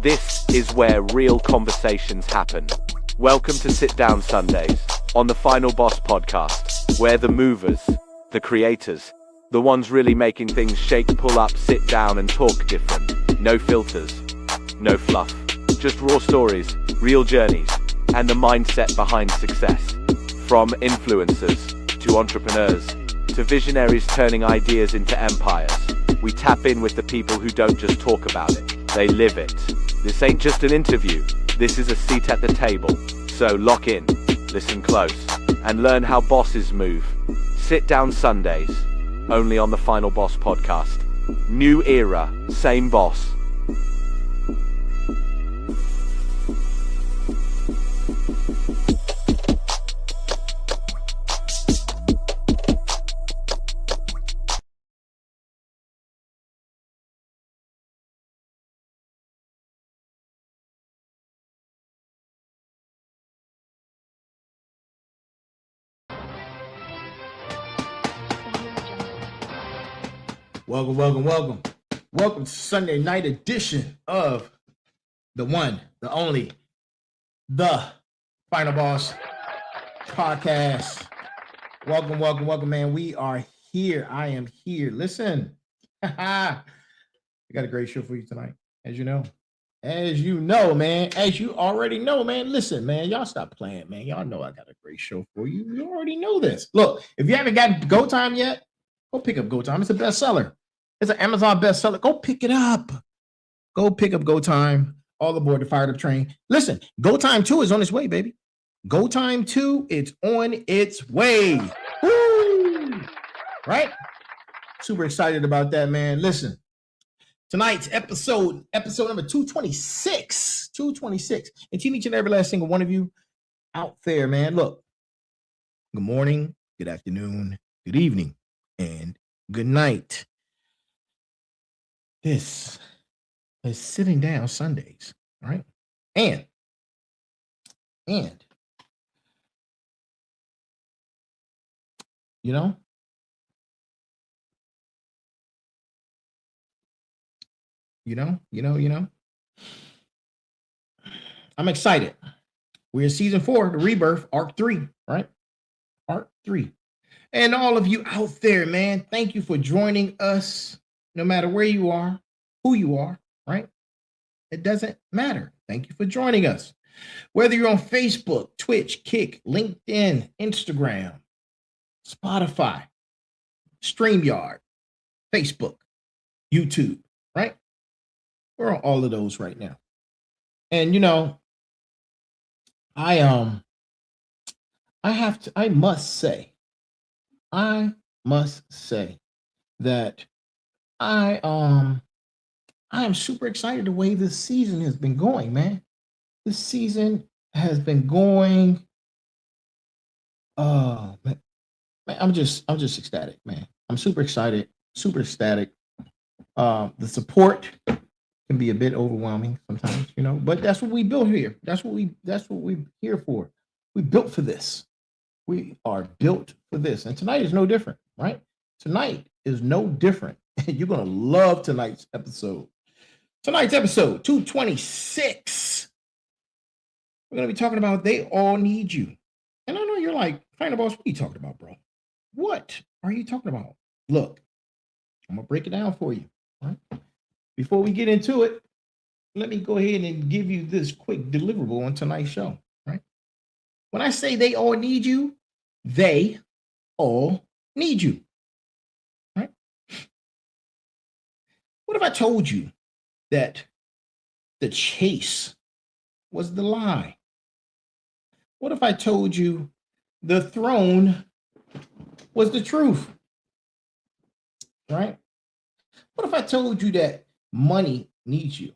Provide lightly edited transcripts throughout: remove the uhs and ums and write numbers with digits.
This is where real conversations happen. Welcome to Sit Down Sundays on the Final Boss podcast, where the movers, the creators, the ones really making things shake, pull up, sit down and talk different. No filters, no fluff, just raw stories, real journeys, and the mindset behind success. From influencers to entrepreneurs to visionaries turning ideas into empires, we tap in with the people who don't just talk about it, they live it. This ain't just an interview, this is a seat at the table. So lock in, listen close, and learn how bosses move. Sit Down Sundays, only on the Final Boss podcast. New era, same boss. Welcome to Sunday night edition of the one, the only, the Final Boss podcast. Welcome, man. We are here. I am here. Listen, we got a great show for you tonight, as you know, man. As you already know, man. Listen, man, y'all stop playing, man. Y'all know I got a great show for you. You already know this. Look, if you haven't got Go Time yet, go pick up Go Time. It's a bestseller. It's an Amazon bestseller. Go pick it up. Go pick up Go Time. All aboard the fired up train. Listen, Go Time 2 is on its way, baby. Go Time 2, it's on its way. Woo! Right? Super excited about that, man. Listen, tonight's episode number 226. 226. And to each and every last single one of you out there, man. Look, good morning, good afternoon, good evening, and good night. This is Sitting Down Sundays, right? And you know, I'm excited. We're in season 4, the rebirth, arc 3, right? Arc 3. And all of you out there, man, thank you for joining us. No matter where you are, who you are, right? It doesn't matter. Thank you for joining us. Whether you're on Facebook, Twitch, Kick, LinkedIn, Instagram, Spotify, StreamYard, Facebook, YouTube, right? We're on all of those right now. And you know, I must say that I am super excited the way this season has been going, man. This season has been going. Man, I'm just ecstatic, man. I'm super excited, super ecstatic. The support can be a bit overwhelming sometimes, you know, but that's what we built here. That's what we're here for. We built for this. We are built for this. And tonight is no different, right? Tonight is no different. You're going to love tonight's episode. Tonight's episode, 226. We're going to be talking about They All Need You. And I know you're like, Final Boss, what are you talking about, bro? What are you talking about? Look, I'm going to break it down for you. Right? Before we get into it, let me go ahead and give you this quick deliverable on tonight's show. Right? When I say they all need you, they all need you. Right? What if I told you that the chase was the lie? What if I told you the throne was the truth? Right? What if I told you that money needs you?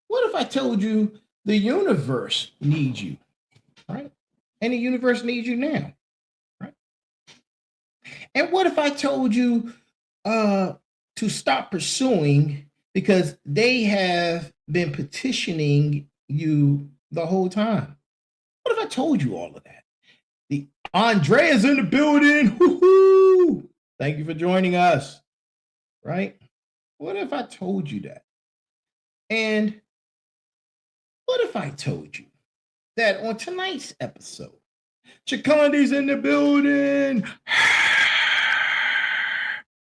What if I told you the universe needs you? Right? And the universe needs you now. Right? And what if I told you to stop pursuing because they have been petitioning you the whole time? What if I told you all of that? The Andrea's in the building. Woo-hoo! Thank you for joining us. Right? What if I told you that? And what if I told you that on tonight's episode, Chikandi's in the building,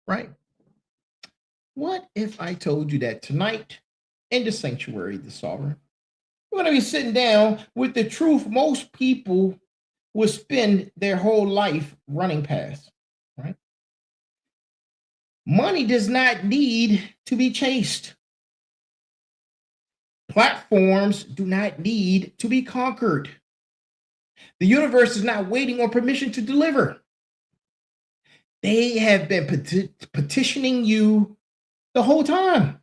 right? What if I told you that tonight in the sanctuary, the sovereign, we're going to be sitting down with the truth most people will spend their whole life running past, right? Money does not need to be chased. Platforms do not need to be conquered. The universe is not waiting on permission to deliver. They have been petitioning you the whole time,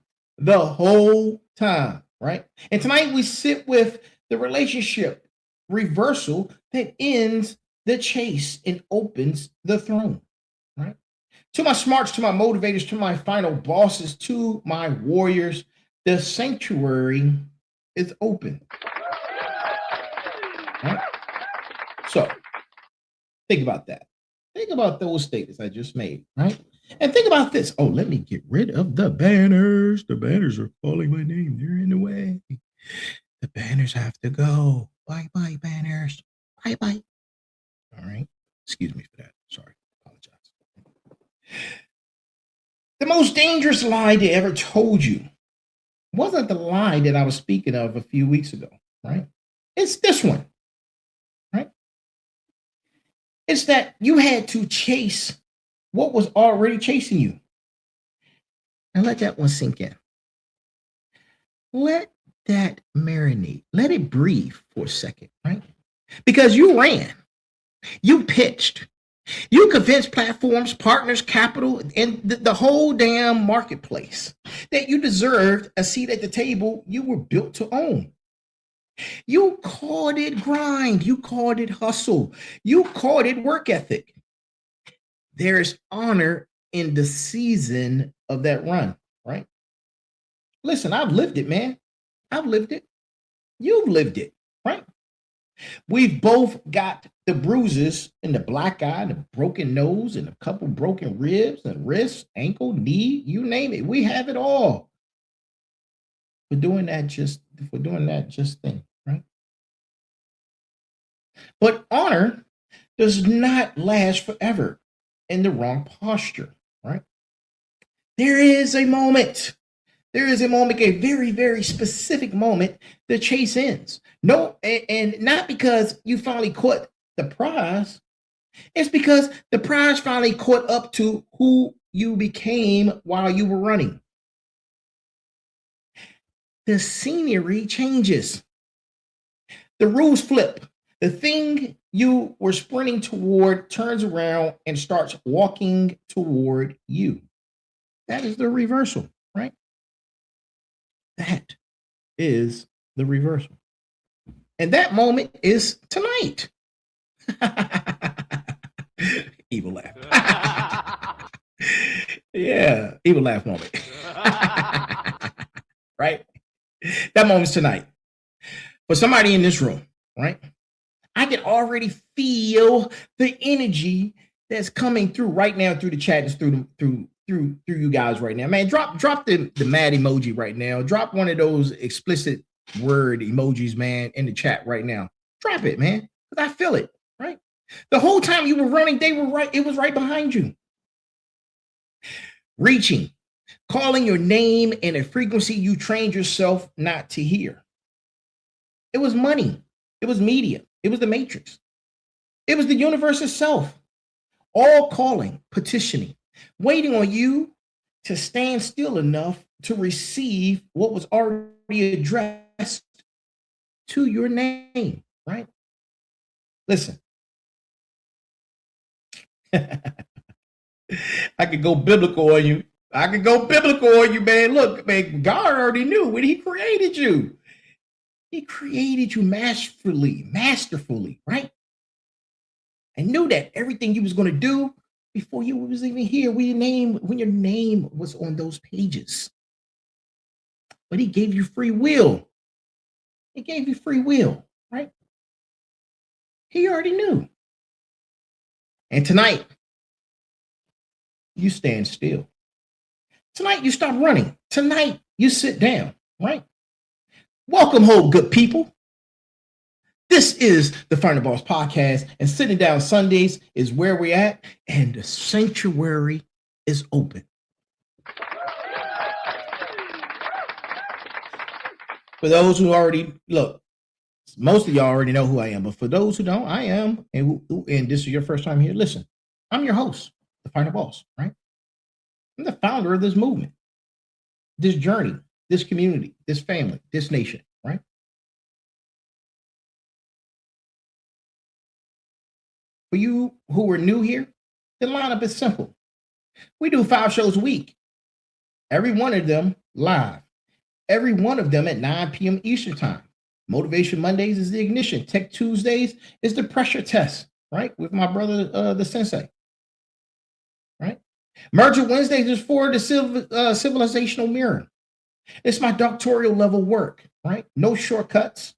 right? And tonight we sit with the relationship reversal that ends the chase and opens the throne, right? To my smarts, to my motivators, to my final bosses, to my warriors, the sanctuary is open. Right? So think about that. Think about those statements I just made, right? And think about this. Oh, let me get rid of the banners. The banners are calling my name. They're in the way. The banners have to go. Bye-bye, banners. Bye-bye. All right. Excuse me for that. Sorry. Apologize. The most dangerous lie they ever told you wasn't the lie that I was speaking of a few weeks ago, right? It's this one, right? It's that you had to chase what was already chasing you. And let that one sink in. Let that marinate. Let it breathe for a second, right? Because you ran, you pitched, you convinced platforms, partners, capital, and the whole damn marketplace that you deserved a seat at the table you were built to own. You called it grind. You called it hustle. You called it work ethic. There's honor in the season of that run, right? Listen, I've lived it, man. I've lived it. You've lived it, right? We've both got the bruises and the black eye, the broken nose, and a couple broken ribs and wrists, ankle, knee, you name it. We have it all. For doing that just thing, right? But honor does not last forever in the wrong posture, right? There is a moment, a very, very specific moment the chase ends. No, and not because you finally caught the prize. It's because the prize finally caught up to who you became while you were running. The scenery changes. The rules flip. The thing you were sprinting toward turns around and starts walking toward you. That is the reversal, right? That is the reversal. And that moment is tonight. Evil laugh. Yeah, evil laugh moment. Right? That moment's tonight. For somebody in this room, right? I can already feel the energy that's coming through right now through the chat and through you guys right now. Man, drop the mad emoji right now. Drop one of those explicit word emojis, man, in the chat right now. Drop it, man. Because I feel it, right? The whole time you were running, they were right. It was right behind you. Reaching, calling your name in a frequency you trained yourself not to hear. It was money. It was media. It was the matrix. It was the universe itself. All calling, petitioning, waiting on you to stand still enough to receive what was already addressed to your name, right? Listen. I could go biblical on you. Man. Look, man, God already knew when he created you. He created you masterfully, right? I knew that everything you was going to do before you was even here, when your name was on those pages. But he gave you free will. Right? He already knew. And tonight, you stand still. Tonight, you stop running. Tonight, you sit down, right? Welcome home, good people. This is the Final Boss Podcast, and Sitting Down Sundays is where we're at, and the sanctuary is open. For those who already look, most of y'all already know who I am, but for those who don't, I am, and this is your first time here, listen, I'm your host, the Final Boss, right? I'm the founder of this movement, this journey, this community, this family, this nation, right? For you who are new here, the lineup is simple. We do 5 shows a week, every one of them live, every one of them at 9 p.m. Eastern Time. Motivation Mondays is the ignition. Tech Tuesdays is the pressure test, right? With my brother, the sensei, right? Merger Wednesdays is for the civilizational mirror. It's my doctoral level work, right? No shortcuts.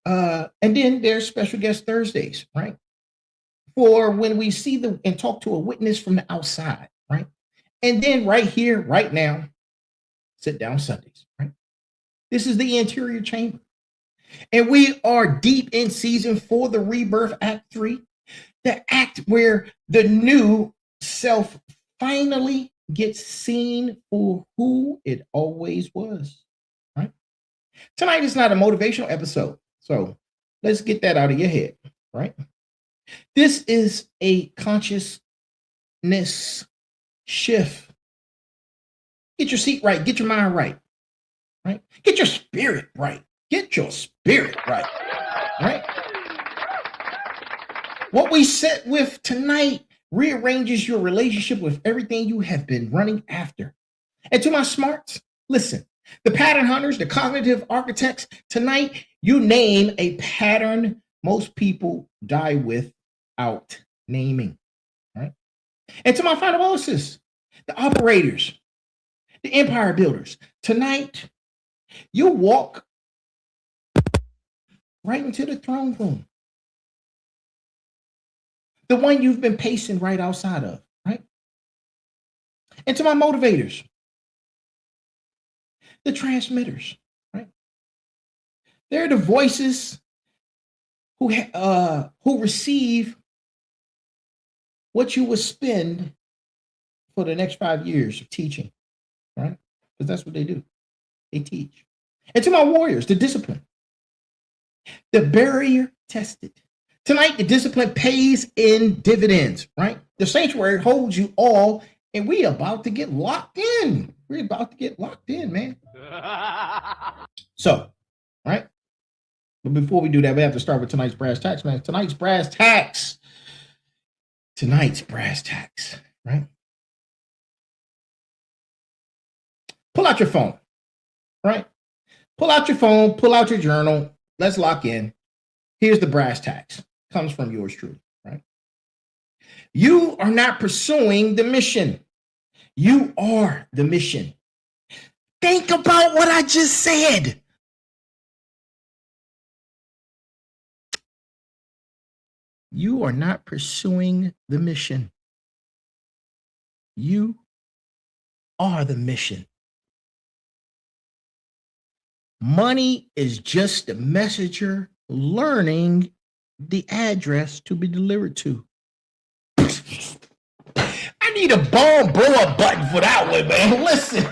And then there's special guest Thursdays, right? For when we see and talk to a witness from the outside, right? And then right here, right now, Sit Down Sundays, right? This is the interior chamber. And we are deep in season 4, the Rebirth Act 3, the act where the new self finally gets seen for who it always was, right? Tonight is not a motivational episode, so let's get that out of your head, right? This is a consciousness shift. Get your seat right, get your mind right, right? Get your spirit right. Get your spirit right, right? What we set with tonight rearranges your relationship with everything you have been running after. And to my smarts, listen, the pattern hunters, the cognitive architects, tonight you name a pattern most people die without naming, right? And to my final bosses, the operators, the empire builders, tonight you walk right into the throne room. The one you've been pacing right outside of, right? And to my motivators, the transmitters, right? They're the voices who receive what you will spend for the next 5 years of teaching, right? Because that's what they do. They teach. And to my warriors, the discipline, the barrier tested. Tonight, the discipline pays in dividends, right? The sanctuary holds you all, and we about to get locked in. We're about to get locked in, man. So, right? But before we do that, we have to start with tonight's brass tacks, man. Tonight's brass tacks, right? Pull out your phone, right? Pull out your phone, pull out your journal. Let's lock in. Here's the brass tacks. Comes from yours truly, right? You are not pursuing the mission. You are the mission. Think about what I just said. You are not pursuing the mission. You are the mission. Money is just the messenger learning the address to be delivered to. I need a bomb blow up button for that one, man. Listen.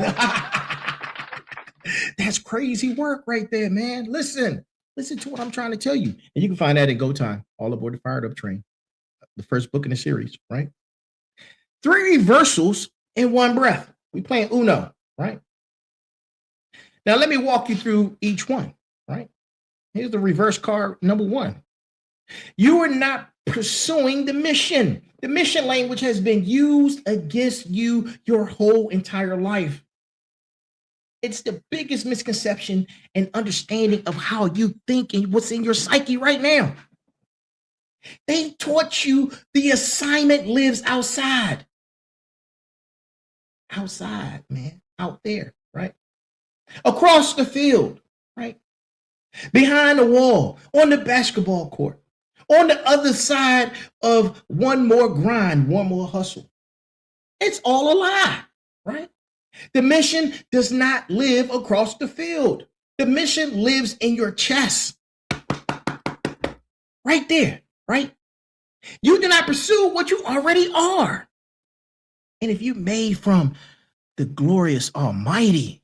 That's crazy work right there, man. Listen to what I'm trying to tell you. And you can find that in Go Time, All Aboard the Fired Up Train, the first book in the series, right? 3 reversals in one breath. We playing Uno, right? Now, let me walk you through each one, right? Here's the reverse card number 1. You are not pursuing the mission. The mission language has been used against you your whole entire life. It's the biggest misconception and understanding of how you think and what's in your psyche right now. They taught you the assignment lives outside. Outside, man, out there, right? Across the field, right? Behind the wall, on the basketball court, on the other side of one more grind, one more hustle. It's all a lie, right? The mission does not live across the field. The mission lives in your chest. Right there, right? You do not pursue what you already are. And if you're made from the glorious Almighty,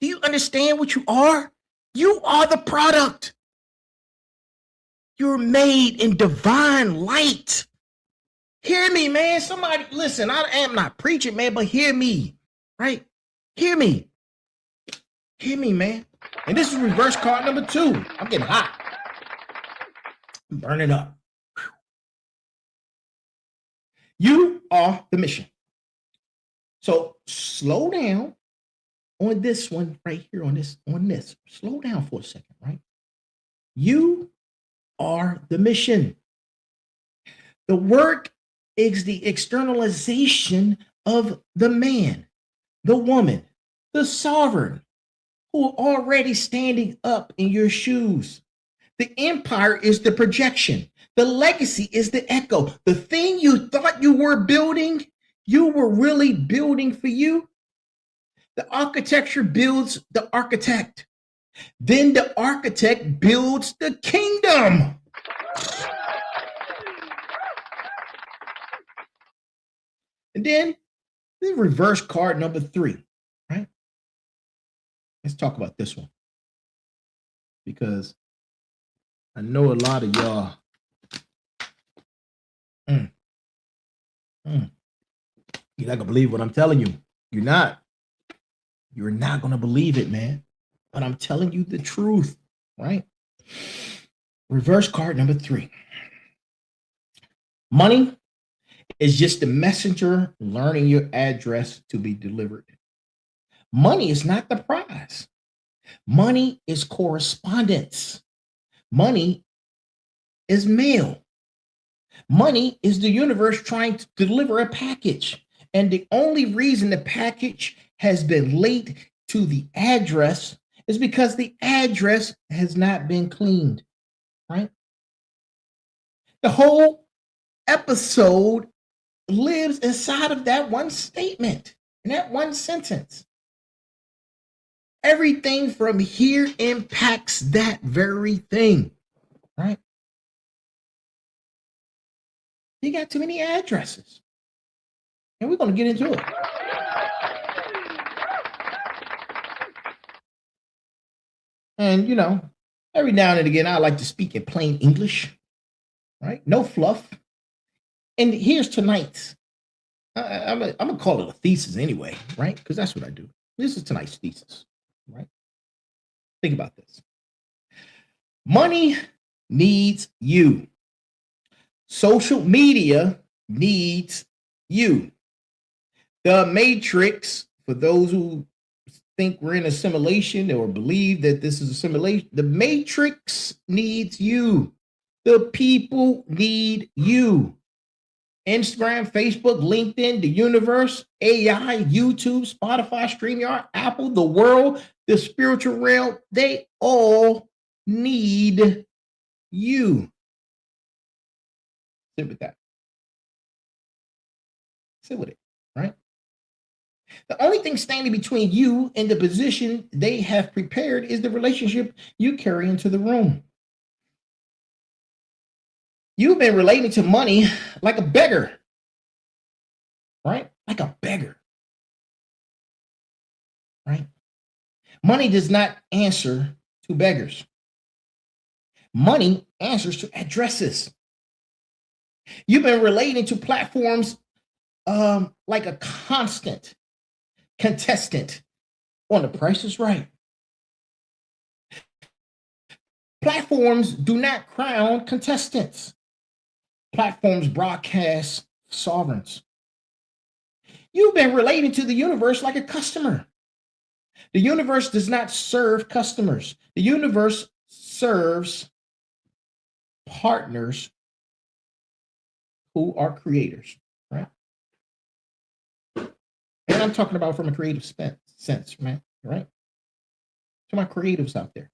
do you understand what you are? You are the product. You're made in divine light. Hear me, man. Somebody, listen, I am not preaching, man, but hear me, right? Hear me. Hear me, man. And this is reverse card number 2. I'm getting hot. I'm burning up. You are the mission. So slow down on this one right here, on this. Slow down for a second, right? You are the mission. The work is the externalization of the man, the woman, the sovereign, who are already standing up in your shoes. The empire is the projection. The legacy is the echo. The thing you thought you were building, you were really building for you. The architecture builds the architect. Then the architect builds the kingdom. And then the reverse card number 3, right? Let's talk about this one, because I know a lot of y'all. You're not gonna believe what I'm telling you. You're not. You're not gonna believe it, man. But I'm telling you the truth, right? Reverse card number 3. Money is just the messenger learning your address to be delivered. Money is not the prize. Money is correspondence. Money is mail. Money is the universe trying to deliver a package. And the only reason the package has been late to the address is because the address has not been cleaned, right? The whole episode lives inside of that one statement, in that one sentence. Everything from here impacts that very thing, right? You got too many addresses. And we're going to get into it. And, you know, every now and again, I like to speak in plain English, right? No fluff. And here's tonight's. I'm going to call it a thesis anyway, right? Because that's what I do. This is tonight's thesis, right? Think about this. Money needs you. Social media needs you. The Matrix, for those who think we're in a simulation or believe that this is a simulation, the Matrix needs you. The people need you. Instagram, Facebook, LinkedIn, the universe, AI, YouTube, Spotify, StreamYard, Apple, the world, the spiritual realm, they all need you. Sit with that. Sit with it, right? The only thing standing between you and the position they have prepared is the relationship you carry into the room. You've been relating to money like a beggar, right? Like a beggar, right? Money does not answer to beggars. Money answers to addresses. You've been relating to platforms like a constant contestant on The Price is Right. Platforms do not crown contestants. Platforms broadcast sovereigns. You've been relating to the universe like a customer. The universe does not serve customers. The universe serves partners who are creators, right? And I'm talking about from a creative sense, man, right? To my creatives out there.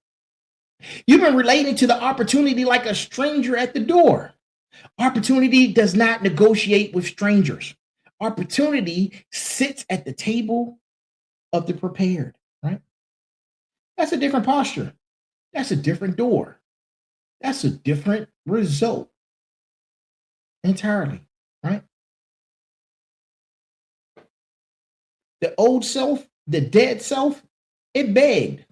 You've been relating to the opportunity like a stranger at the door. Opportunity does not negotiate with strangers. Opportunity sits at the table of the prepared, right? That's a different posture. That's a different door. That's a different result entirely, right? The old self, the dead self, it begged.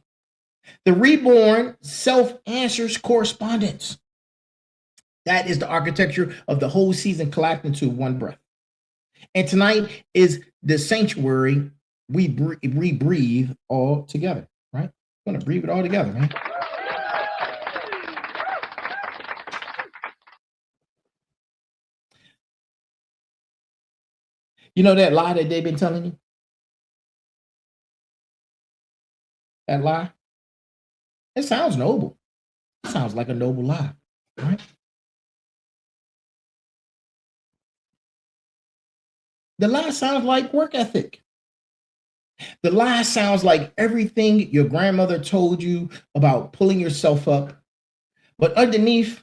The reborn self answers correspondence. That is the architecture of the whole season collapsed into one breath. And tonight is the sanctuary we breathe all together, right? We're going to breathe it all together, man. You know that lie that they've been telling you? That lie? It sounds noble. It sounds like a noble lie, right? The lie sounds like work ethic. The lie sounds like everything your grandmother told you about pulling yourself up. But underneath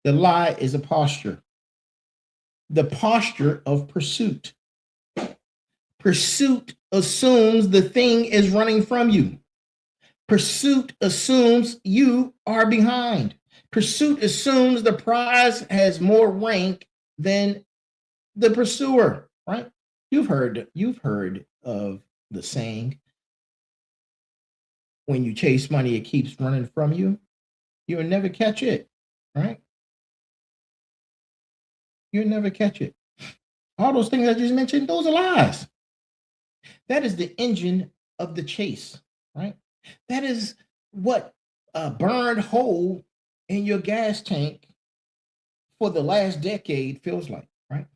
the lie is a posture. The posture of pursuit. Pursuit assumes the thing is running from you. Pursuit assumes you are behind. Pursuit assumes the prize has more rank than the pursuer, right? You've heard of the saying, when you chase money, it keeps running from you. You'll never catch it, right? You'll never catch it. All those things I just mentioned, those are lies. That is the engine of the chase, right? That is what a burned hole in your gas tank for the last decade feels like, right?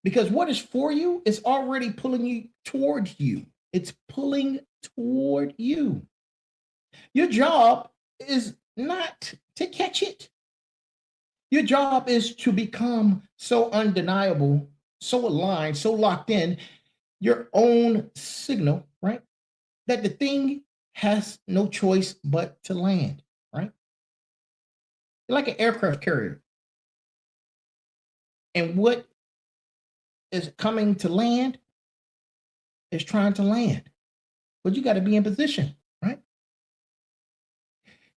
Because what is for you is already pulling you towards you. It's pulling toward you. Your job is not to catch it. Your job is to become so undeniable, so aligned, so locked in, your own signal, right? That the thing has no choice but to land, right? You're like an aircraft carrier. And what is coming to land is trying to land. But you got to be in position, right?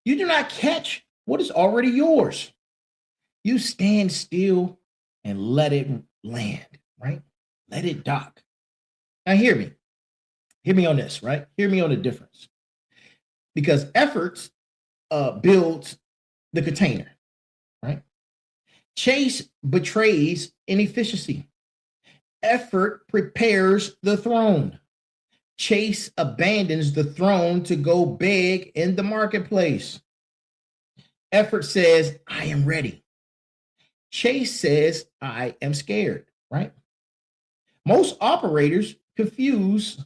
You do not catch what is already yours. You stand still and let it land, right? Let it dock. Now, hear me. Hear me on this, right? Hear me on the difference. Because efforts builds the container, right? Chase betrays inefficiency. Effort prepares the throne. Chase abandons the throne to go beg in the marketplace. Effort says, I am ready. Chase says, I am scared, right? Most operators confuse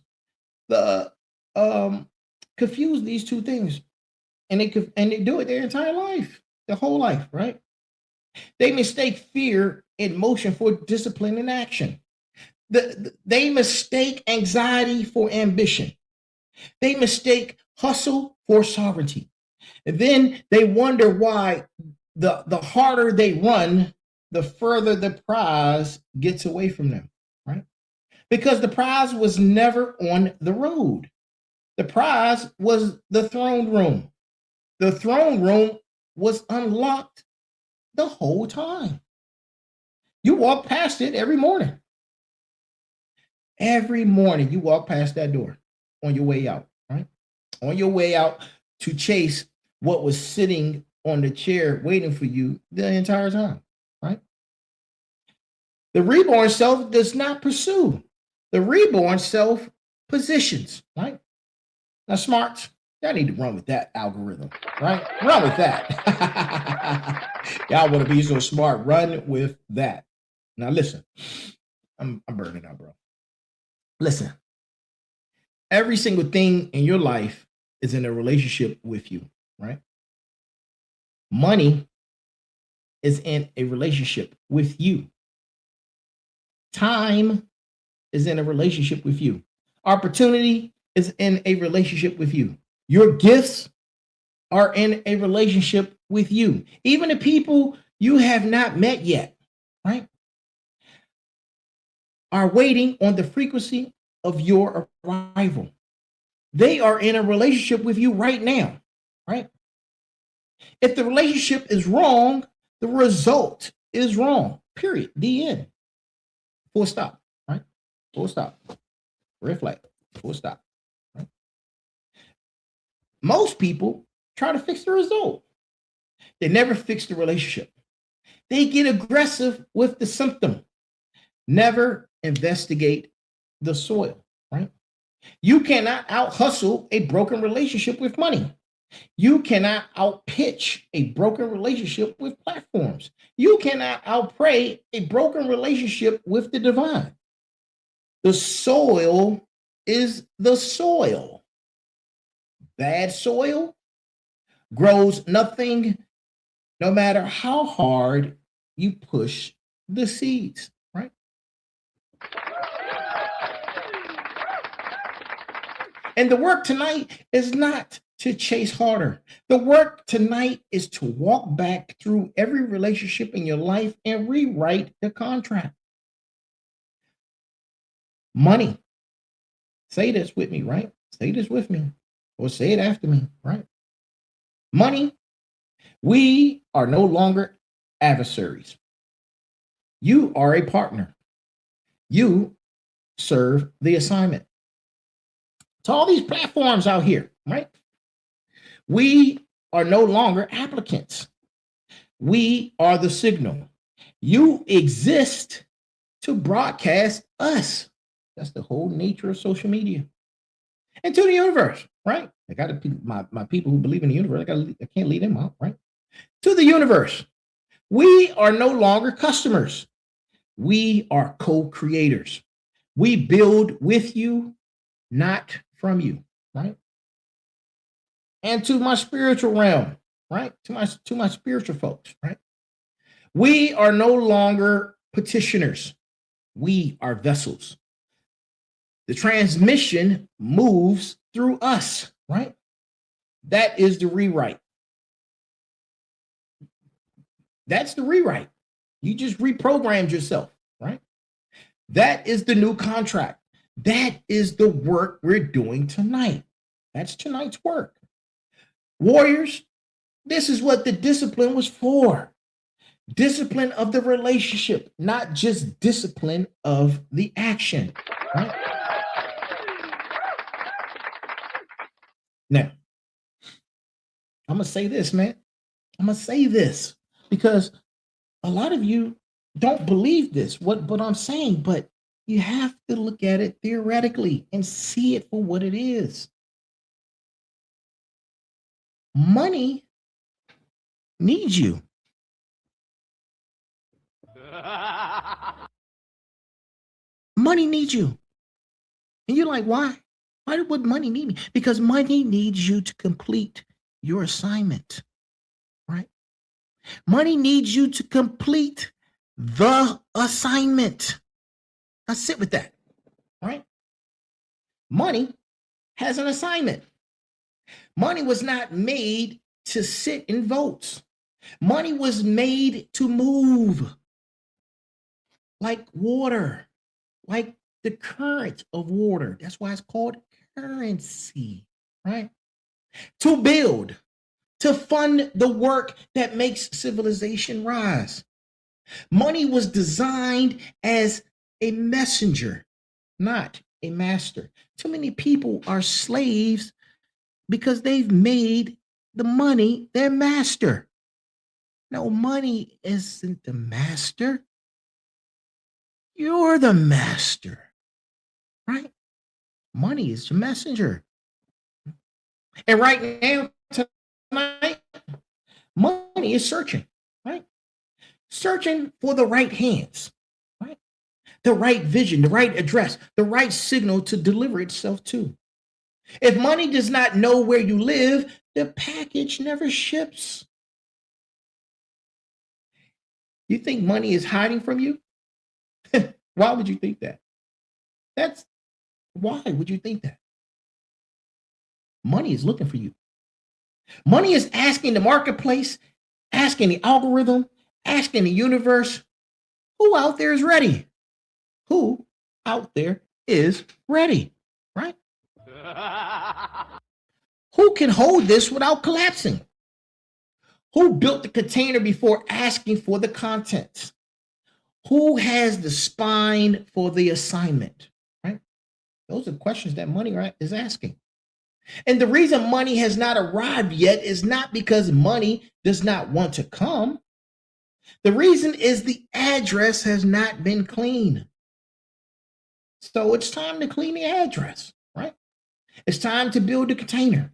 these two things, and they do it their entire life, their whole life, right? They mistake fear in motion for discipline and action. They mistake anxiety for ambition. They mistake hustle for sovereignty. And then they wonder why the harder they run, the further the prize gets away from them, right? Because the prize was never on the road. The prize was the throne room. The throne room was unlocked the whole time. You walk past it every morning. Every morning you walk past that door on your way out, right? On your way out to chase what was sitting on the chair waiting for you the entire time, right? The reborn self does not pursue. The reborn self positions, right? Now, smarts, y'all need to run with that algorithm, right? Run with that. Y'all want to be so smart, run with that. Now, listen, I'm burning out, bro. Listen, every single thing in your life is in a relationship with you, right? Money is in a relationship with you. Time is in a relationship with you. Opportunity is in a relationship with you. Your gifts are in a relationship with you. Even the people you have not met yet, right, are waiting on the frequency of your arrival. They are in a relationship with you right now, right? If the relationship is wrong, the result is wrong. Period. The end. Full stop. Right? Full stop. Red flag. Full stop. Right? Most people try to fix the result. They never fix the relationship. They get aggressive with the symptom. Never investigate the soil. Right? You cannot out hustle a broken relationship with money. You cannot outpitch a broken relationship with platforms. You cannot outpray a broken relationship with the divine. The soil is the soil. Bad soil grows nothing, no matter how hard you push the seeds, right? And the work tonight is not to chase harder. The work tonight is to walk back through every relationship in your life and rewrite the contract. Money. Say this with me, right? Say this with me, or say it after me, right? Money. We are no longer adversaries. You are a partner. You serve the assignment. To all these platforms out here, right? We are no longer applicants. We are the signal. You exist to broadcast us. That's the whole nature of social media. And to the universe, right? I got my people who believe in the universe. I can't leave them out, right? To the universe. We are no longer customers. We are co-creators. We build with you, not from you, right? And to my spiritual realm, right? To my spiritual folks, right? We are no longer petitioners. We are vessels. The transmission moves through us, right? That is the rewrite. That's the rewrite. You just reprogrammed yourself, right? That is the new contract. That is the work we're doing tonight. That's tonight's work. Warriors, this is what the discipline was for. Discipline of the relationship, not just discipline of the action, right? Now, I'm going to say this, man. I'm going to say this because a lot of you don't believe this, what I'm saying, but you have to look at it theoretically and see it for what it is. Money needs you. Money needs you. And you're like, why? Why would money need me? Because money needs you to complete your assignment, right? Money needs you to complete the assignment. Now sit with that, right? Money has an assignment. Money was not made to sit in votes. Money was made to move like water, like the current of water. That's why it's called currency, right? To build, to fund the work that makes civilization rise. Money was designed as a messenger, not a master. Too many people are slaves because they've made the money their master. No, money isn't the master. You're the master, right? Money is your messenger. And right now, tonight, money is searching, right? Searching for the right hands, right? The right vision, the right address, the right signal to deliver itself to. If money does not know where you live, the package never ships. You think money is hiding from you? Why would you think that? Why would you think that? Money is looking for you. Money is asking the marketplace, asking the algorithm, asking the universe, who out there is ready? Who out there is ready, right? Who can hold this without collapsing? Who built the container before asking for the contents? Who has the spine for the assignment? Right? Those are questions that money is asking. And the reason money has not arrived yet is not because money does not want to come. The reason is the address has not been clean. So it's time to clean the address, right? It's time to build the container.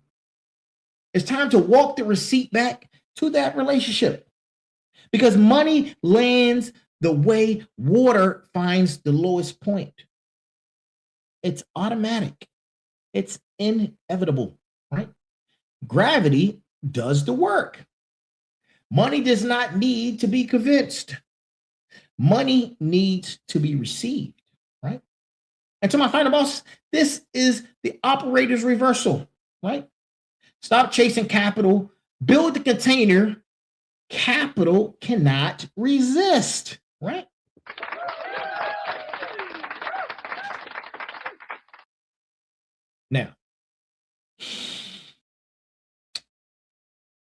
It's time to walk the receipt back to that relationship, because money lands the way water finds the lowest point. It's automatic. It's inevitable, right? Gravity does the work. Money does not need to be convinced. Money needs to be received, right? And to my final boss, this is the operator's reversal, right? Stop chasing capital, build the container. Capital cannot resist, right? Now,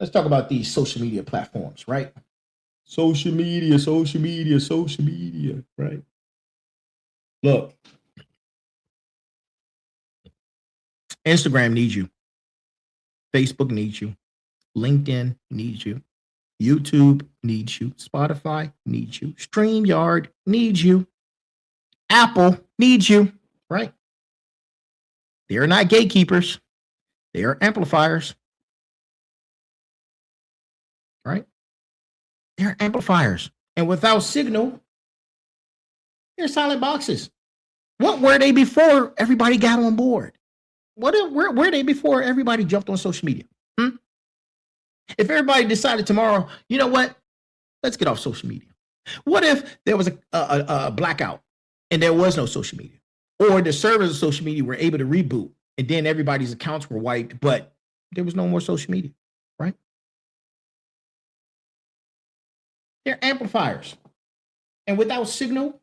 let's talk about these social media platforms, right? Social media, right? Look, Instagram needs you. Facebook needs you. LinkedIn needs you. YouTube needs you. Spotify needs you. StreamYard needs you. Apple needs you, right? They are not gatekeepers. They are amplifiers, right? They're amplifiers. And without signal, they're silent boxes. What were they before everybody got on board? Where were they before everybody jumped on social media? If everybody decided tomorrow, you know what? Let's get off social media. What if there was a blackout and there was no social media? Or the servers of social media were able to reboot and then everybody's accounts were wiped, but there was no more social media, right? They're amplifiers. And without signal,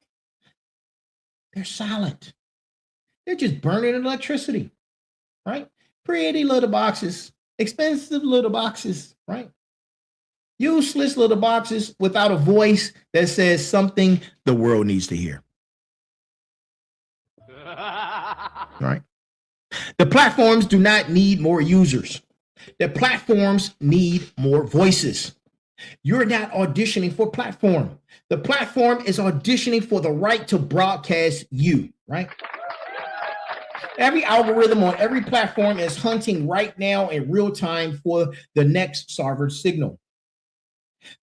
they're silent. They're just burning electricity, right? Pretty little boxes, expensive little boxes, right? Useless little boxes without a voice that says something the world needs to hear. Right? The platforms do not need more users. The platforms need more voices. You're not auditioning for platform. The platform is auditioning for the right to broadcast you, right? Every algorithm on every platform is hunting right now in real time for the next server signal.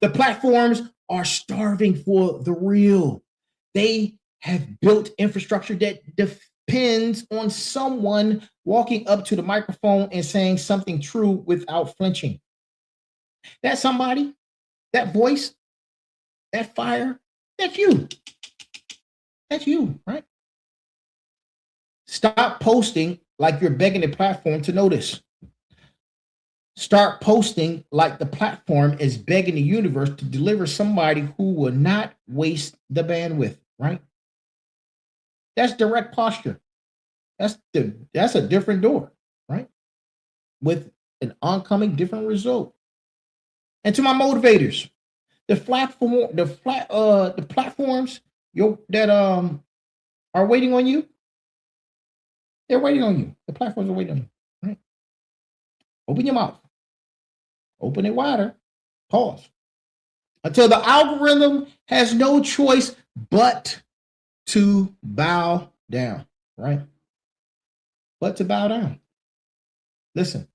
The platforms are starving for the real. They have built infrastructure that depends on someone walking up to the microphone and saying something true without flinching. That somebody, that voice, that fire, that's you. That's you, right? Stop posting like you're begging the platform to notice. Start posting like the platform is begging the universe to deliver somebody who will not waste the bandwidth, right? That's direct posture. That's a different door, right? With an oncoming different result. And to my motivators, the platforms that are waiting on you, they're waiting on you. The platforms are waiting on you, right? Open your mouth. Open it wider. Pause. Until the algorithm has no choice but to bow down, right? But to bow down. Listen.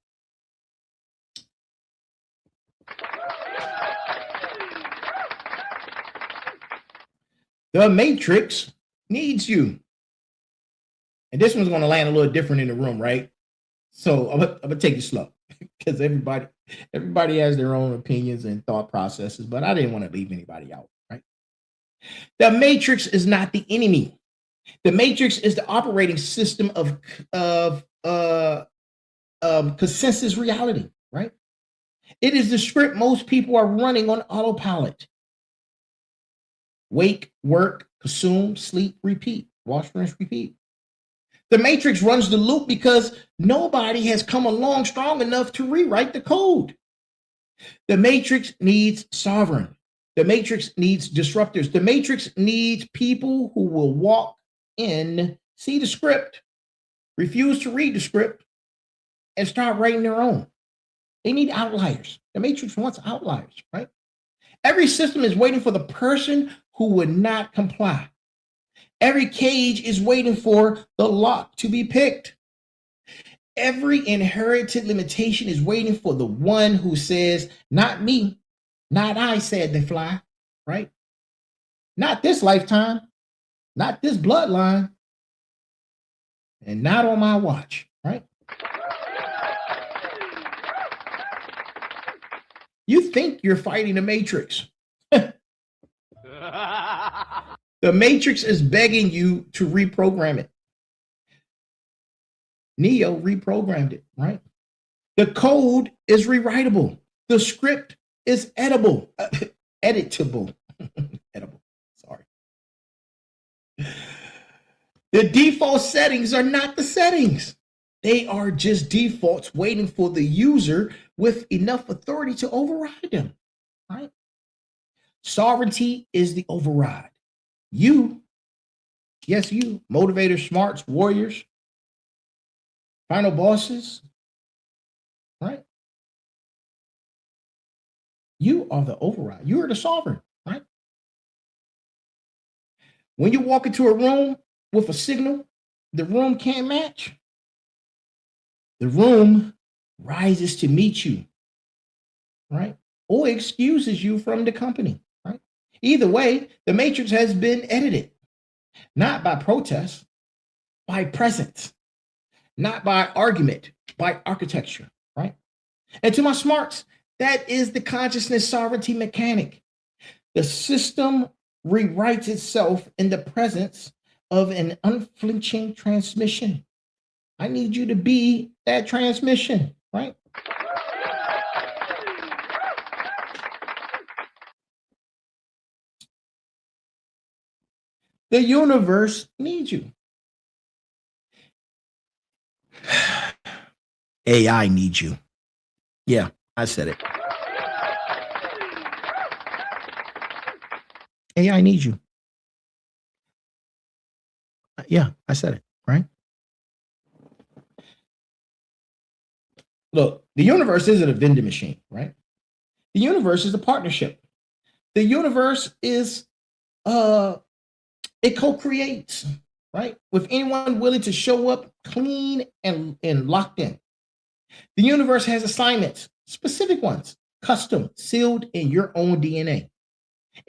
The Matrix needs you. And this one's going to land a little different in the room, right? So I'm gonna take it slow because everybody has their own opinions and thought processes, but I didn't want to leave anybody out, right? The Matrix is not the enemy. The Matrix is the operating system of consensus reality, right? It is the script most people are running on autopilot. Wake, work, consume, sleep, repeat. Wash, rinse, repeat. The matrix runs the loop because nobody has come along strong enough to rewrite the code. The matrix needs sovereign. The matrix needs disruptors. The matrix needs people who will walk in, see the script, refuse to read the script, and start writing their own. They need outliers. The matrix wants outliers, right? Every system is waiting for the person who would not comply. Every cage is waiting for the lock to be picked. Every inherited limitation is waiting for the one who says, not me, not I, said the fly, right? Not this lifetime, not this bloodline, and not on my watch, right? You think you're fighting the matrix. The matrix is begging you to reprogram it. Neo reprogrammed it, right? The code is rewritable. The script is editable. Editable. Edible. Sorry. The default settings are not the settings. They are just defaults waiting for the user with enough authority to override them, right? Sovereignty is the override. You, yes, you, motivators, smarts, warriors, final bosses, right? You are the override. You are the sovereign, right? When you walk into a room with a signal the room can't match, the room rises to meet you, right? Or excuses you from the company, right? Either way, the matrix has been edited, not by protest, by presence, not by argument, by architecture, right? And to my smarts, that is the consciousness sovereignty mechanic. The system rewrites itself in the presence of an unflinching transmission. I need you to be that transmission, right? The universe needs you. AI needs you. Yeah, I said it. AI needs you. Yeah, I said it, right? Look, the universe isn't a vending machine, right? The universe is a partnership. The universe is it co-creates, right? With anyone willing to show up clean and locked in. The universe has assignments, specific ones, custom, sealed in your own DNA,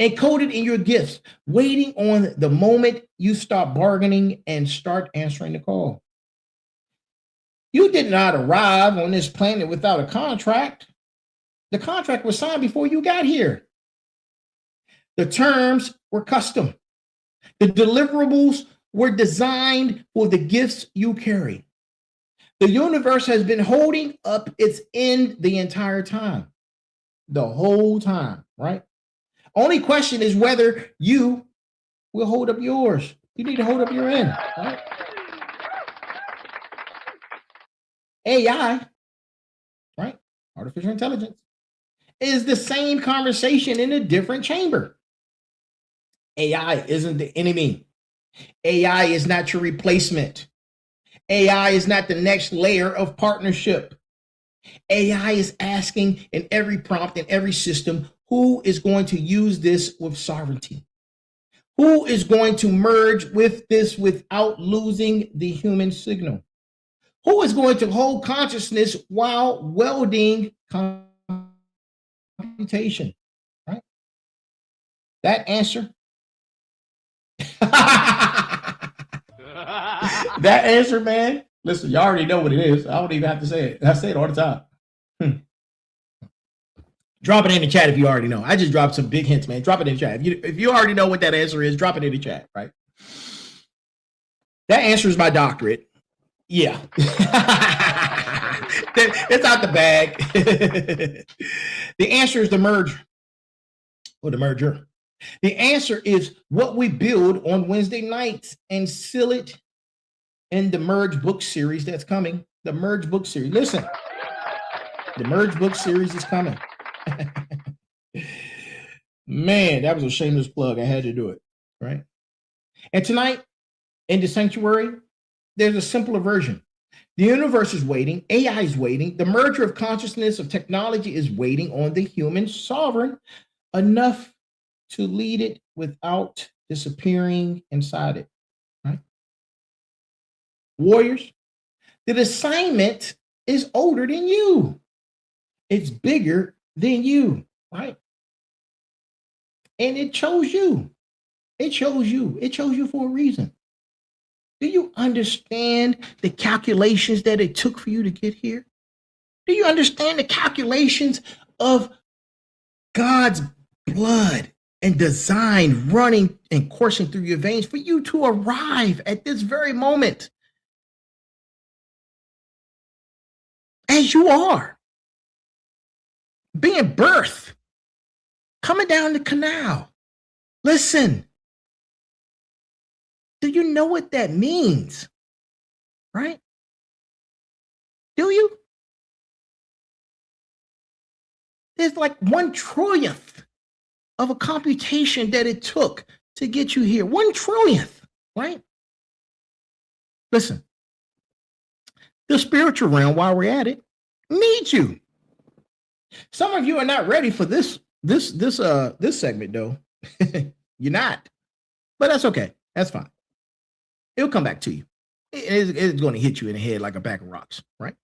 encoded in your gifts, waiting on the moment you stop bargaining and start answering the call. You did not arrive on this planet without a contract. The contract was signed before you got here. The terms were custom. The deliverables were designed for the gifts you carry. The universe has been holding up its end the entire time, the whole time, right? Only question is whether you will hold up yours. You need to hold up your end, right? AI, right? Artificial intelligence is the same conversation in a different chamber. AI isn't the enemy. AI is not your replacement. AI is not the next layer of partnership. AI is asking in every prompt, in every system, who is going to use this with sovereignty? Who is going to merge with this without losing the human signal? Who is going to hold consciousness while welding computation? Right? That answer. That answer, man. Listen, you already know what it is. I don't even have to say it. I say it all the time. Drop it in the chat if you already know. I just dropped some big hints, man. Drop it in the chat. If you already know what that answer is, drop it in the chat, right? That answer is my doctorate. Yeah. It's out the bag. The answer is the merger or the merger. The answer is what we build on Wednesday nights and seal it in the Merge book series that's coming. The Merge book series. Listen, the Merge book series is coming. Man, that was a shameless plug. I had to do it, right? And tonight, in the sanctuary, there's a simpler version. The universe is waiting. AI is waiting. The merger of consciousness of technology is waiting on the human sovereign enough to lead it without disappearing inside it, right? Warriors, the assignment is older than you. It's bigger than you, right? And it chose you. It chose you. It chose you for a reason. Do you understand the calculations that it took for you to get here? Do you understand the calculations of God's blood and design running and coursing through your veins for you to arrive at this very moment as you are, being birthed, coming down the canal? Listen, do you know what that means? Right? Do you? There's like 1/1,000,000th of a computation that it took to get you here. 1/1,000,000th, right? Listen, the spiritual realm, while we're at it, needs you. Some of you are not ready for this segment, though. You're not, but that's okay. That's fine. It'll come back to you. It's going to hit you in the head like a bag of rocks, right?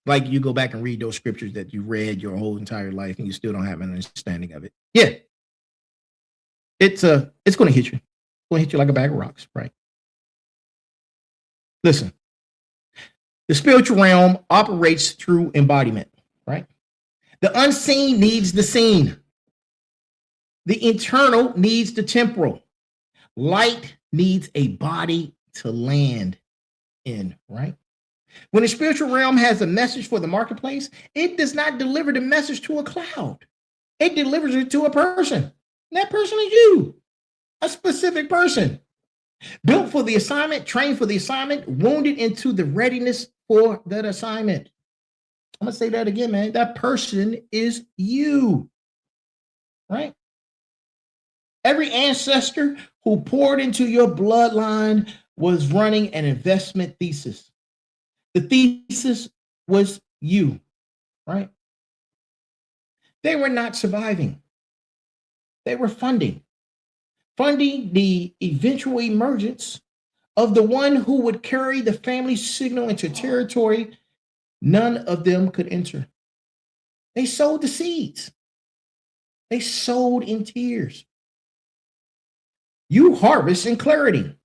Like you go back and read those scriptures that you read your whole entire life and you still don't have an understanding of it. Yeah. It's going to hit you. It's going to hit you like a bag of rocks, right? Listen. The spiritual realm operates through embodiment, right? The unseen needs the seen. The internal needs the temporal. Light needs a body to land in, right? When the spiritual realm has a message for the marketplace, it does not deliver the message to a cloud. It delivers it to a person. And that person is you, a specific person. Built for the assignment, trained for the assignment, wounded into the readiness for that assignment. I'm going to say that again, man. That person is you, right? Every ancestor who poured into your bloodline was running an investment thesis. The thesis was you, right? They were not surviving. They were funding the eventual emergence of the one who would carry the family signal into territory none of them could enter. They sowed the seeds. They sowed in tears. You harvest in clarity.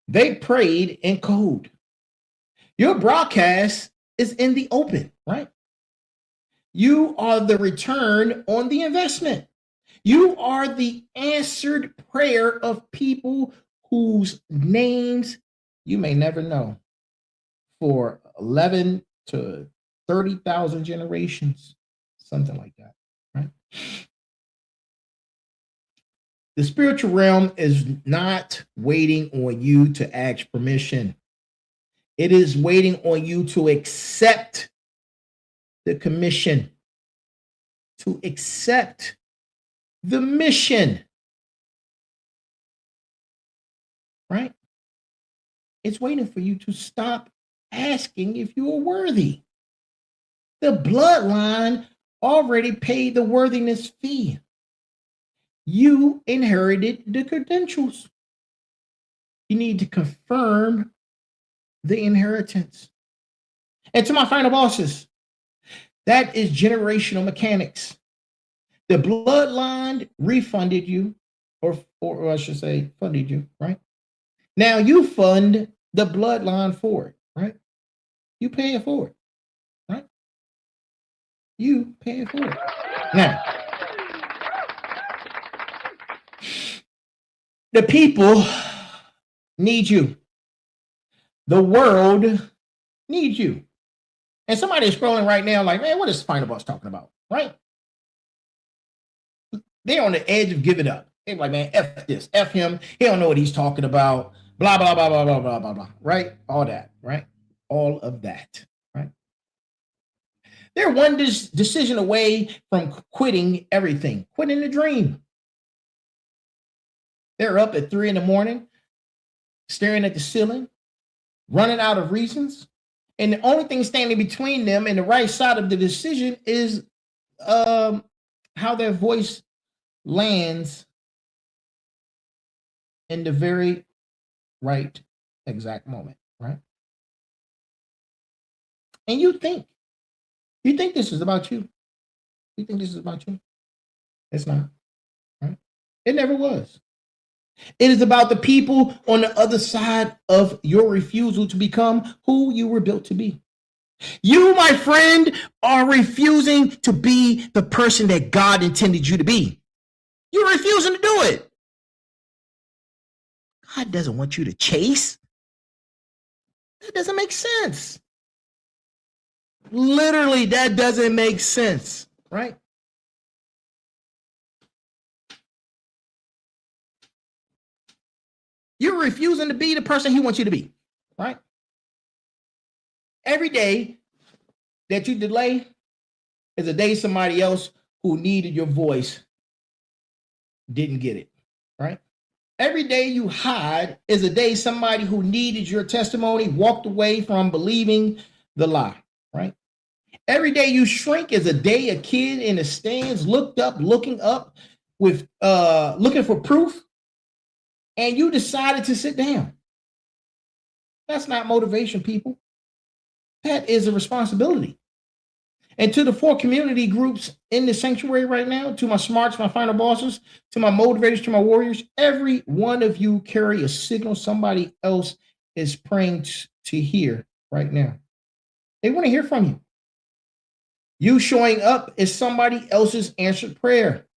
They prayed in code. Your broadcast is in the open, right? You are the return on the investment. You are the answered prayer of people whose names you may never know for 11 to 30,000 generations, something like that, right? The spiritual realm is not waiting on you to ask permission. It is waiting on you to accept the commission, to accept the mission, right? It's waiting for you to stop asking if you are worthy. The bloodline already paid the worthiness fee. You inherited the credentials. You need to confirm the inheritance. And to my final bosses, that is generational mechanics. The bloodline refunded you, or I should say, funded you, right? Now you fund the bloodline for it, right? You pay it for it, right? You pay it for it. Now, the people need you. The world needs you. And somebody is scrolling right now like, man, what is Final Boss talking about, right? They're on the edge of giving up. They're like, man, F this, F him. He don't know what he's talking about. blah, blah, blah, blah, blah, blah, blah, blah, right? All that, right? All of that, right? They're one decision away from quitting everything, quitting the dream. They're up at 3 a.m, staring at the ceiling, running out of reasons. And the only thing standing between them and the right side of the decision is how their voice lands in the very right exact moment, right? And you think this is about you. You think this is about you. It's not, right? It never was. It is about the people on the other side of your refusal to become who you were built to be. You, my friend, are refusing to be the person that God intended you to be. You're refusing to do it. God doesn't want you to chase. That doesn't make sense. Literally, that doesn't make sense, right? You're refusing to be the person he wants you to be, right? Every day that you delay is a day somebody else who needed your voice didn't get it, right? Every day you hide is a day somebody who needed your testimony walked away from believing the lie, right? Every day you shrink is a day a kid in the stands looking up with looking for proof, and you decided to sit down. That's not motivation, people. That is a responsibility. And to the 4 community groups in the sanctuary right now, to my smarts, my final bosses, to my motivators, to my warriors, every one of you carry a signal somebody else is praying to hear right now. They want to hear from you. You showing up is somebody else's answered prayer.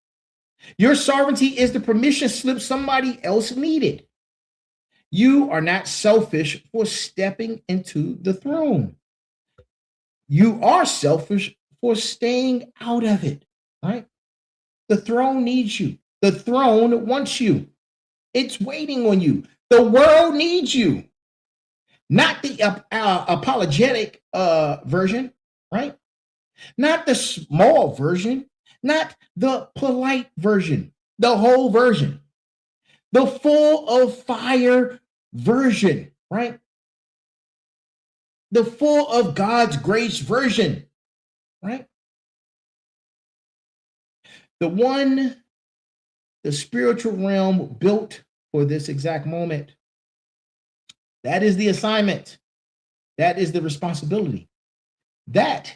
Your sovereignty is the permission slip somebody else needed. You are not selfish for stepping into the throne. You are selfish for staying out of it, right? The throne needs you. The throne wants you. It's waiting on you. The world needs you. Not the apologetic version, right? Not the small version, not the polite version, the whole version, the full of fire version, right? The full of God's grace version, right? The one, the spiritual realm built for this exact moment. That is the assignment. That is the responsibility. That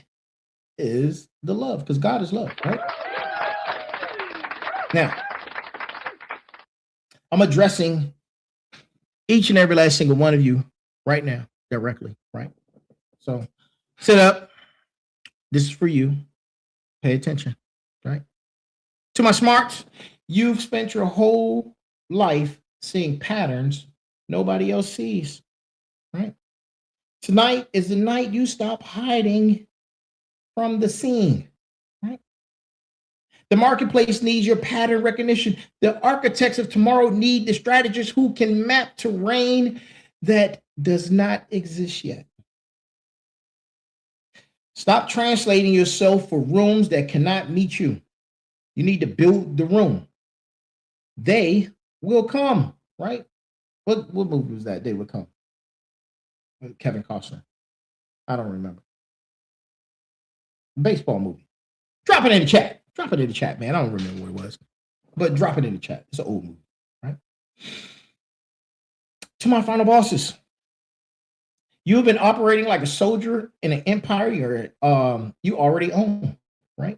is the love, because God is love, right? Now, I'm addressing each and every last single one of you right now, directly, right? So sit up. This is for you. Pay attention, right? To my smarts, you've spent your whole life seeing patterns nobody else sees, right? Tonight is the night you stop hiding from the scene, right? The marketplace needs your pattern recognition. The architects of tomorrow need the strategists who can map terrain that does not exist yet. Stop translating yourself for rooms that cannot meet you. You need to build the room. They will come, right? What movie was that? They Will Come. Kevin Costner. I don't remember. Baseball movie. Drop it in the chat. Drop it in the chat, man. I don't remember what it was. But drop it in the chat. It's an old movie, right? To my final bosses. You have been operating like a soldier in an empire you already own, right?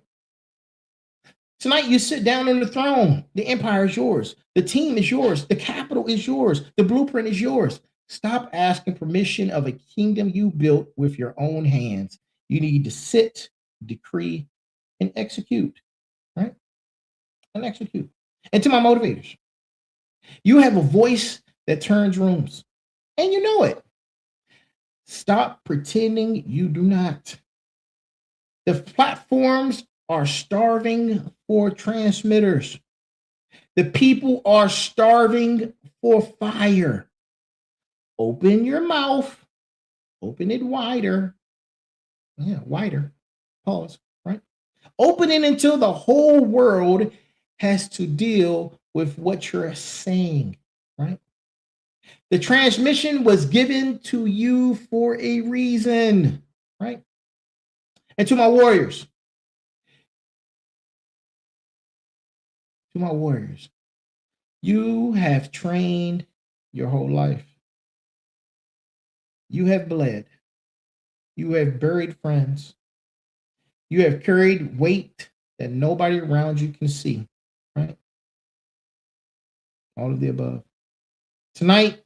Tonight, you sit down on the throne. The empire is yours. The team is yours. The capital is yours. The blueprint is yours. Stop asking permission of a kingdom you built with your own hands. You need to sit, decree, and execute, right? And execute. And to my motivators, you have a voice that turns rooms, and you know it. Stop pretending you do not. The platforms are starving for transmitters. The people are starving for fire. Open your mouth. Open it wider. Yeah, wider. Pause, right? Open it until the whole world has to deal with what you're saying, right? The transmission was given to you for a reason, right? And to my warriors, you have trained your whole life. You have bled. You have buried friends. You have carried weight that nobody around you can see, right? All of the above. Tonight,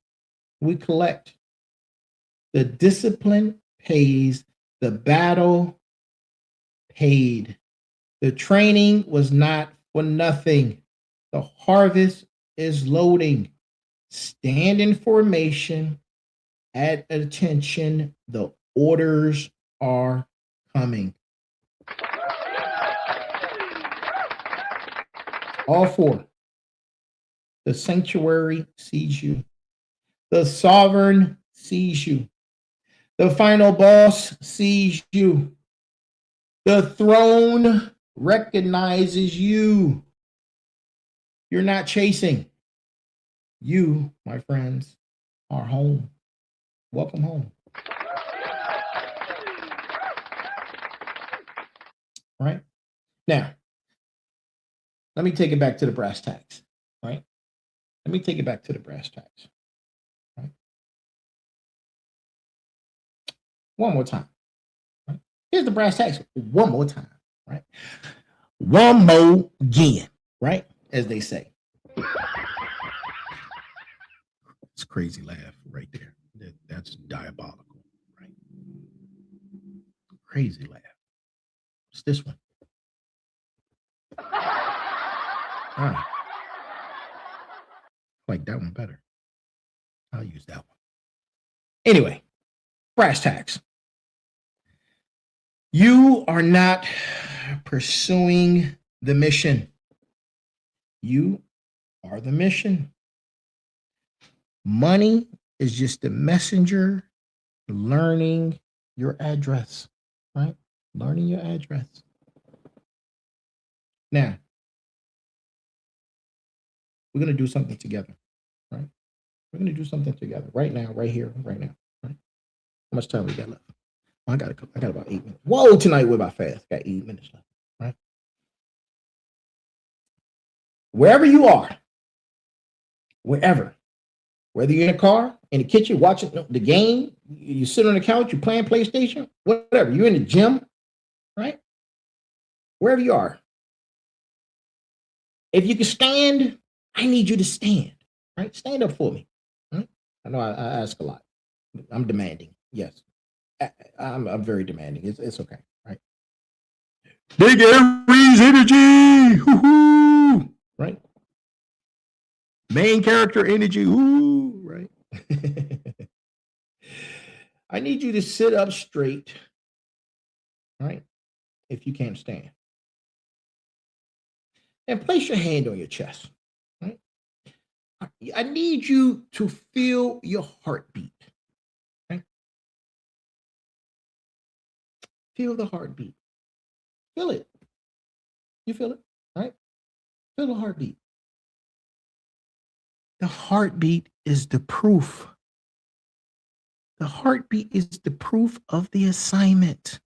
we collect. The discipline pays, the battle paid. The training was not for nothing. The harvest is loading. Stand in formation, at attention. The orders are coming. All four. The sanctuary sees you. The sovereign sees you. The final boss sees you. The throne recognizes you. You're not chasing. You, my friends, are home. Welcome home. Right? Now, let me take it back to the brass tacks. Right? Let me take it back to the brass tacks. Right? One more time. Right? Here's the brass tacks one more time. Right? One more again. Right? As they say. It's a crazy laugh right there. That's diabolical. Right? Crazy laugh. It's this one. All right. I like that one better. I'll use that one. Anyway, brass tacks. You are not pursuing the mission. You are the mission. Money is just a messenger learning your address, right? Learning your address. Now, we're going to do something together, right? We're going to do something together right now, right here, right now. Right? How much time we got left? I got about 8 minutes. Whoa, tonight we're about fast. Got 8 minutes left, right? Wherever you are, wherever, whether you're in a car, in the kitchen, watching the game, you sit on the couch, you're playing PlayStation, whatever, you're in the gym, right? Wherever you are. If you can stand, I need you to stand, right? Stand up for me. Right? I know I ask a lot. I'm demanding. Yes. I'm very demanding. It's okay, right? Big Aries energy. Woo-hoo! Right? Main character energy. Ooh, right? I need you to sit up straight, right? If you can't stand. And place your hand on your chest, right? I need you to feel your heartbeat. Right? Feel the heartbeat. Feel it. You feel it, right? Feel the heartbeat. The heartbeat is the proof. The heartbeat is the proof of the assignment.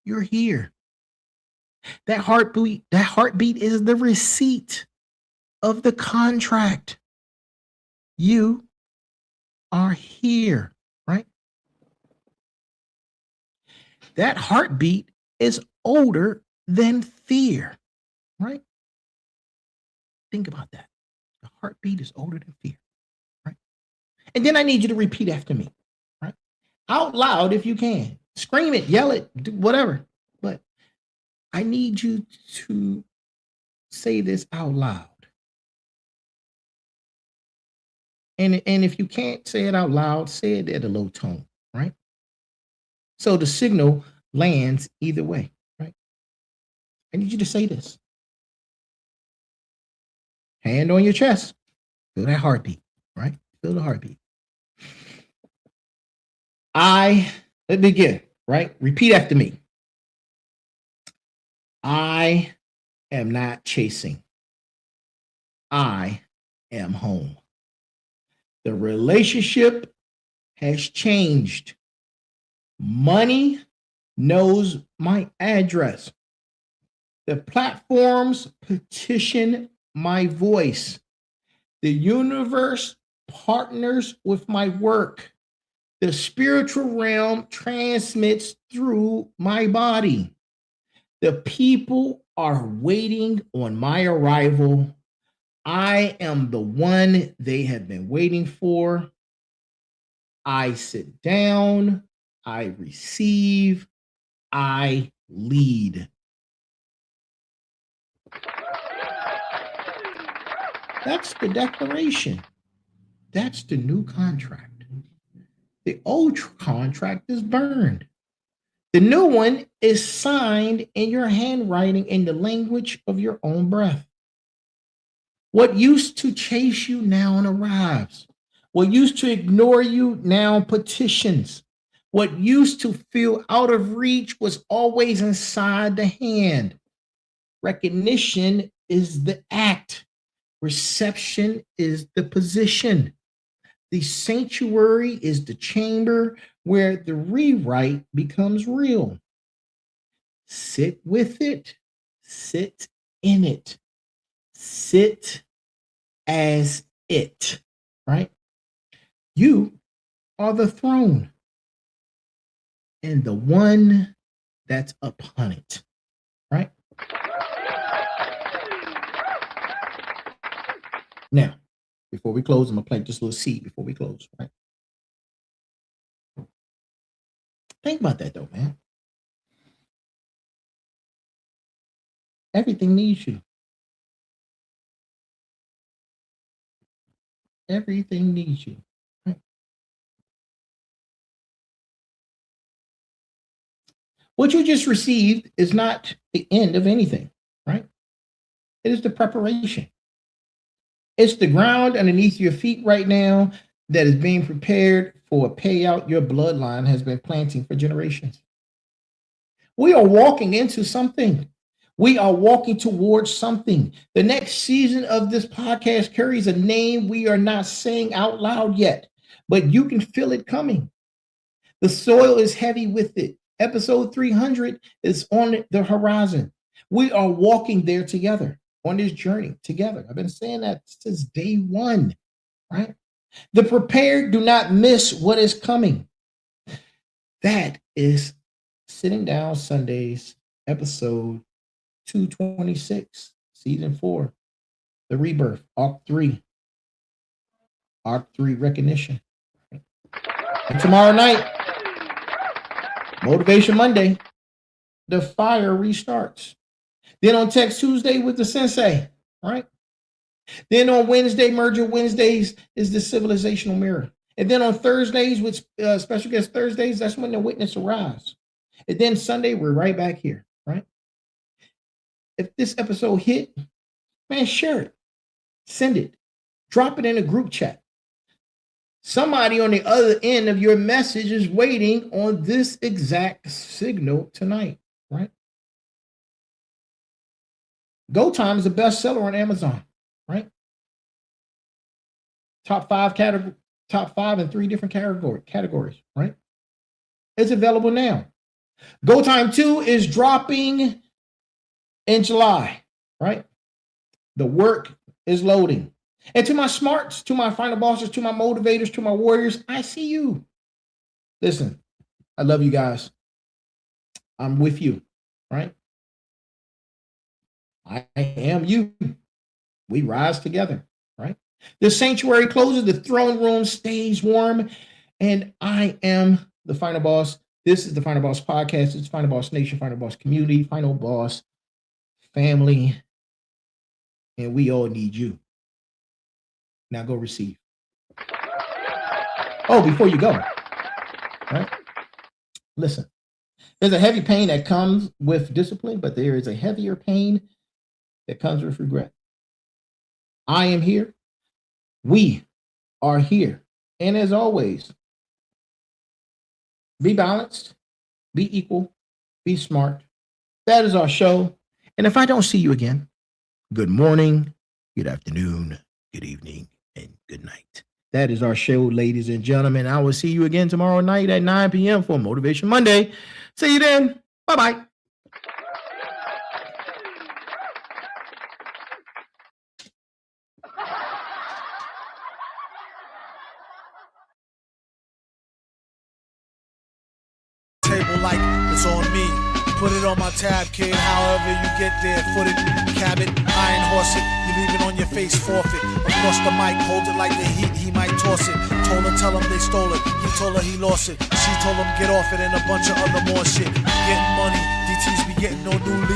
You're here. That heartbeat is the receipt of the contract. You are here, right? That heartbeat is older than fear, right? Think about that. The heartbeat is older than fear, right? And then I need you to repeat after me, right? Out loud if you can. Scream it, yell it, do whatever. But I need you to say this out loud. And if you can't say it out loud, say it at a low tone, right? So the signal lands either way, right? I need you to say this. Hand on your chest. Feel that heartbeat, right? Feel the heartbeat. Let me begin, right? Repeat after me. I am not chasing. I am home. The relationship has changed. Money knows my address. The platforms petition my voice. The universe partners with my work. The spiritual realm transmits through my body. The people are waiting on my arrival. I am the one they have been waiting for. I sit down, I receive, I lead. That's the declaration. That's the new contract. The old contract is burned. The new one is signed in your handwriting in the language of your own breath. What used to chase you now arrives. What used to ignore you now petitions. What used to feel out of reach was always inside the hand. Recognition is the act. Reception is the position. The sanctuary is the chamber where the rewrite becomes real. Sit with it. Sit in it. Sit as it, right? You are the throne and the one that's upon it, right? Now, before we close, I'm going to plant this little seed before we close, right? Think about that though, man. Everything needs you. Everything needs you. Right? What you just received is not the end of anything, right? It is the preparation. It's the ground underneath your feet right now that is being prepared for a payout your bloodline has been planting for generations. We are walking into something. We are walking towards something. The next season of this podcast carries a name we are not saying out loud yet, but you can feel it coming. The soil is heavy with it. Episode 300 is on the horizon. We are walking there together on this journey together. I've been saying that since day one, right? The prepared do not miss what is coming. That is Sitting Down Sundays, episode 226, season 4, the rebirth, arc 3 recognition. And tomorrow night, Motivation Monday, the fire restarts. Then on Text Tuesday with the sensei, right? Then on Wednesday, Merger Wednesdays is the civilizational mirror. And then on Thursdays with special guest Thursdays, that's when the witness arrives. And then Sunday, we're right back here, right? If this episode hit, man, share it, send it, drop it in a group chat. Somebody on the other end of your message is waiting on this exact signal tonight, right? Go Time is a bestseller on Amazon, right? Top five in 3 different categories, right? It's available now. Go Time 2 is dropping in July, right? The work is loading. And to my smarts, to my final bosses, to my motivators, to my warriors, I see you. Listen, I love you guys. I'm with you, right? I am you. We rise together, right? The sanctuary closes, the throne room stays warm, and I am the final boss. This is the Final Boss Podcast. It's Final Boss Nation, Final Boss Community, Final Boss Family, and we all need you. Now go receive. Oh, before you go, right? Listen, there's a heavy pain that comes with discipline, but there is a heavier pain that comes with regret. I am here. We are here. And as always, Be balanced, be equal, be smart. That is our show. And if I don't see you again, good morning, good afternoon, good evening, and good night. That is our show, ladies and gentlemen. I will see you again tomorrow night at 9 p.m. for Motivation Monday. See you then. Bye-bye. Table like it's on me. Put it on my tab, kid. However you get there, foot it, cab it, iron horse it. You leave it on your face, forfeit. Across the mic, hold it like the heat. He might toss it. Told her, tell him they stole it. He told her he lost it. She told him get off it and a bunch of other more shit. Getting money, DTs be getting no new leads.